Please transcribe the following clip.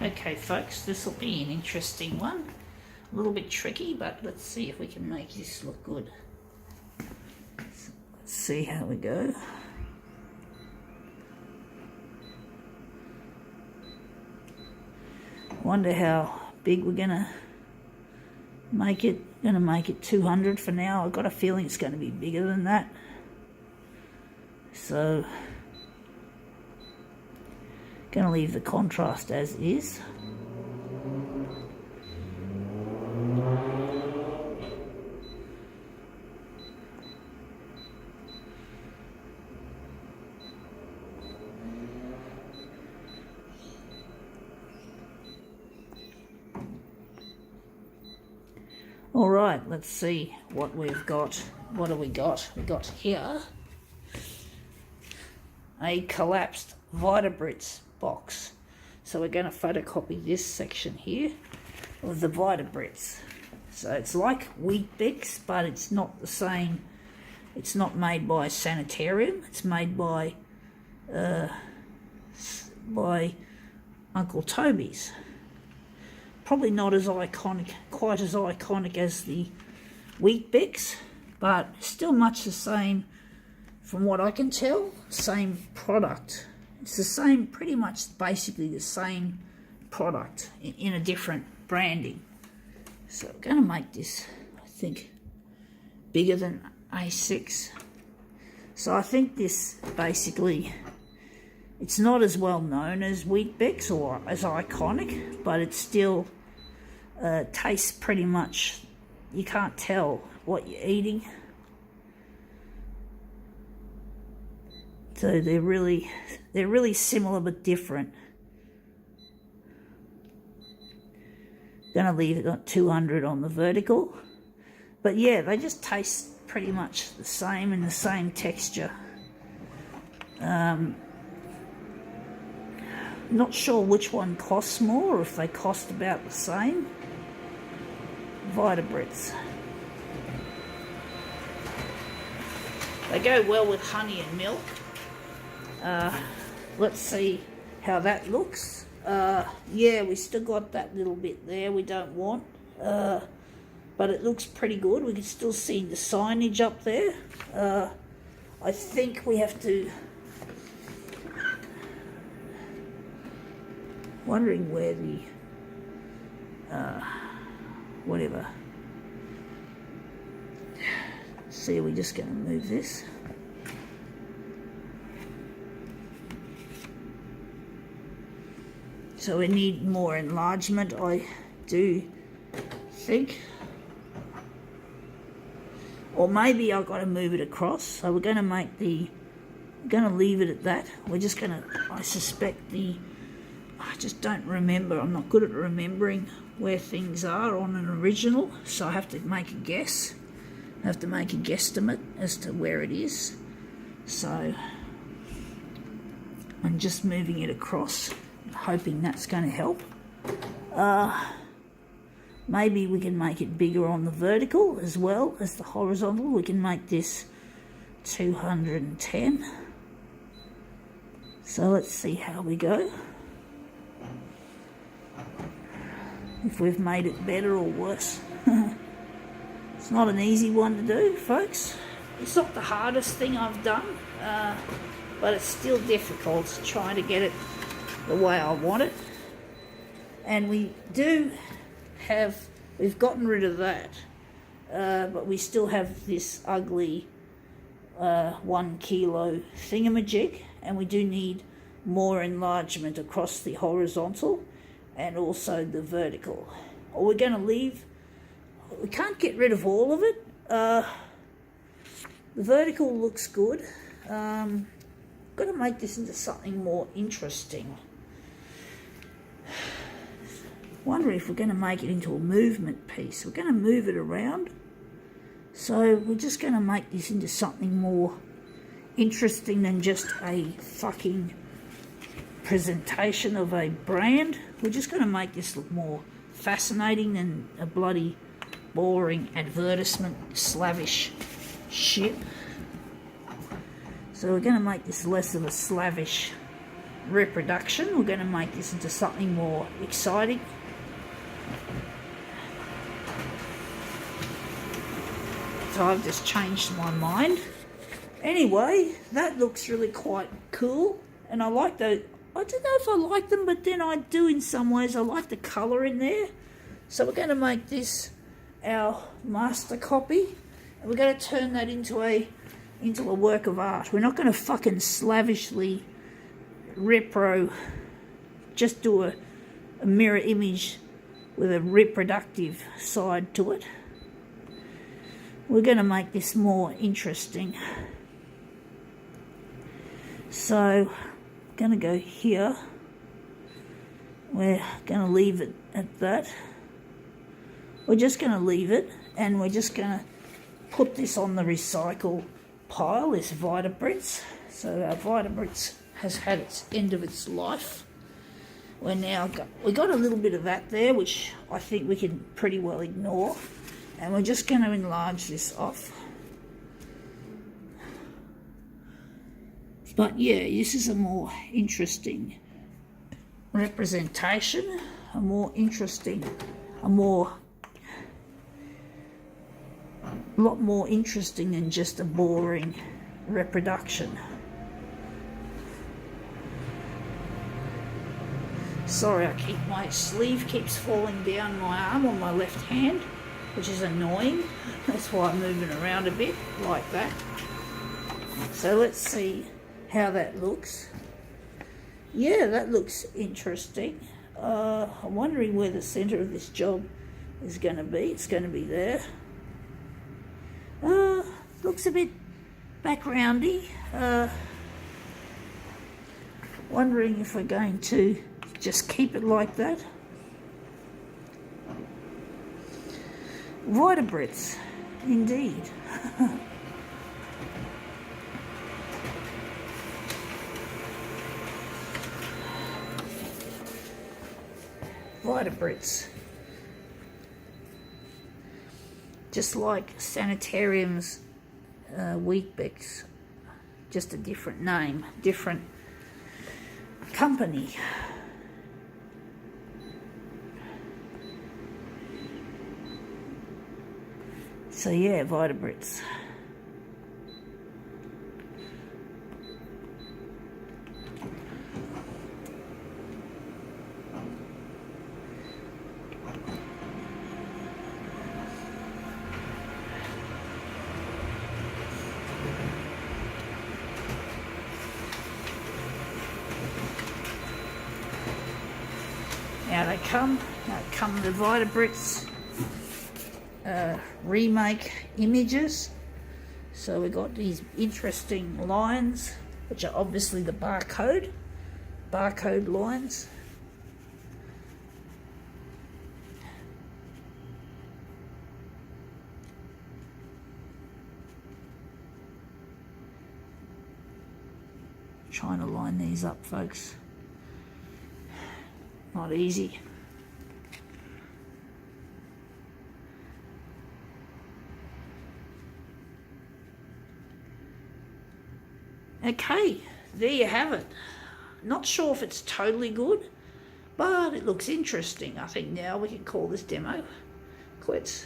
Okay folks, this will be an interesting one. A little bit tricky, but let's see if we can make this look good. Let's see how we go. Wonder how big we're gonna make it. Gonna make it 200 for now. I've got a feeling it's going to be bigger than that. So gonna leave the contrast as is. All right, let's see what we've got. What do we got? We got here a collapsed Vitabrits box. So we're going to photocopy this section here of the Vitabrits. So it's like Wheat Bix, but it's not the same. It's not made by Sanitarium. It's made by Uncle Toby's. Probably not as iconic, quite as iconic as the Wheat Bix, but still much the same from what I can tell. Same product. It's the same, pretty much basically the same product in a different branding. So I'm going to make this, I think, bigger than A6. So I think this basically, it's not as well known as Wheat Bix or as iconic, but it still tastes pretty much, you can't tell what you're eating. So they're really similar but different. Gonna leave it at 200 on the vertical. But yeah, they just taste pretty much the same and the same texture. Not sure which one costs more, or if they cost about the same. Vitabrits. They go well with honey and milk. Let's see how that looks. Yeah, we still got that little bit there we don't want. But it looks pretty good. We can still see the signage up there. I think we have to... Wondering where the whatever. See, we're just going to move this. So we need more enlargement, I do think. Or maybe I've got to move it across. So we're going to make the, we're going to leave it at that. We're just going to, I suspect the, I just don't remember. I'm not good at remembering where things are on an original, so I have to make a guess. I have to make a guesstimate as to where it is. So I'm just moving it across, hoping that's going to help. Maybe we can make it bigger on the vertical as well as the horizontal. We can make this 210. So let's see how we go. If we've made it better or worse. It's not an easy one to do, folks. It's not the hardest thing I've done, but it's still difficult trying to get it the way I want it. And we do have, we've gotten rid of that, but we still have this ugly 1 kilo thingamajig, and we do need more enlargement across the horizontal and also the vertical. Or we're going to leave, we can't get rid of all of it. The vertical looks good. Got to make this into something more interesting. Wondering if we're going to make it into a movement piece. We're going to move it around. So we're just going to make this into something more interesting than just a fucking presentation of a brand. We're just going to make this look more fascinating than a bloody boring advertisement slavish shit. So we're going to make this less of a slavish reproduction. We're going to make this into something more exciting. So I've just changed my mind. Anyway, that looks really quite cool. And I like the, I don't know if I like them, but then I do in some ways. I like the colour in there. So we're going to make this our master copy. And we're going to turn that into a work of art. We're not going to fucking slavishly just do a mirror image with a reproductive side to it. We're going to make this more interesting. So, I'm going to go here. We're going to leave it at that. We're just going to leave it, and we're just going to put this on the recycle pile, this Vitabrits. So our Vitabrits has had its end of its life. We got a little bit of that there, which I think we can pretty well ignore. And we're just going to enlarge this off. But yeah, this is a more interesting representation, a lot more interesting than just a boring reproduction. Sorry, my sleeve keeps falling down my arm on my left hand, which is annoying. That's why I'm moving around a bit like that. So let's see how that looks. Yeah, that looks interesting. I'm wondering where the centre of this job is going to be. It's going to be there. Looks a bit backgroundy. Wondering if we're going to just keep it like that. Vitabrits, indeed. Vitabrits. Just like Sanitarium's Weet-Bix, just a different name, different company. So yeah, Vitabrits. Now they come the Vitabrits remake images. So we got these interesting lines, which are obviously the barcode lines. Trying to line these up, folks. Not easy. Okay, there you have it. Not sure if it's totally good, but it looks interesting. I think now we can call this demo quits.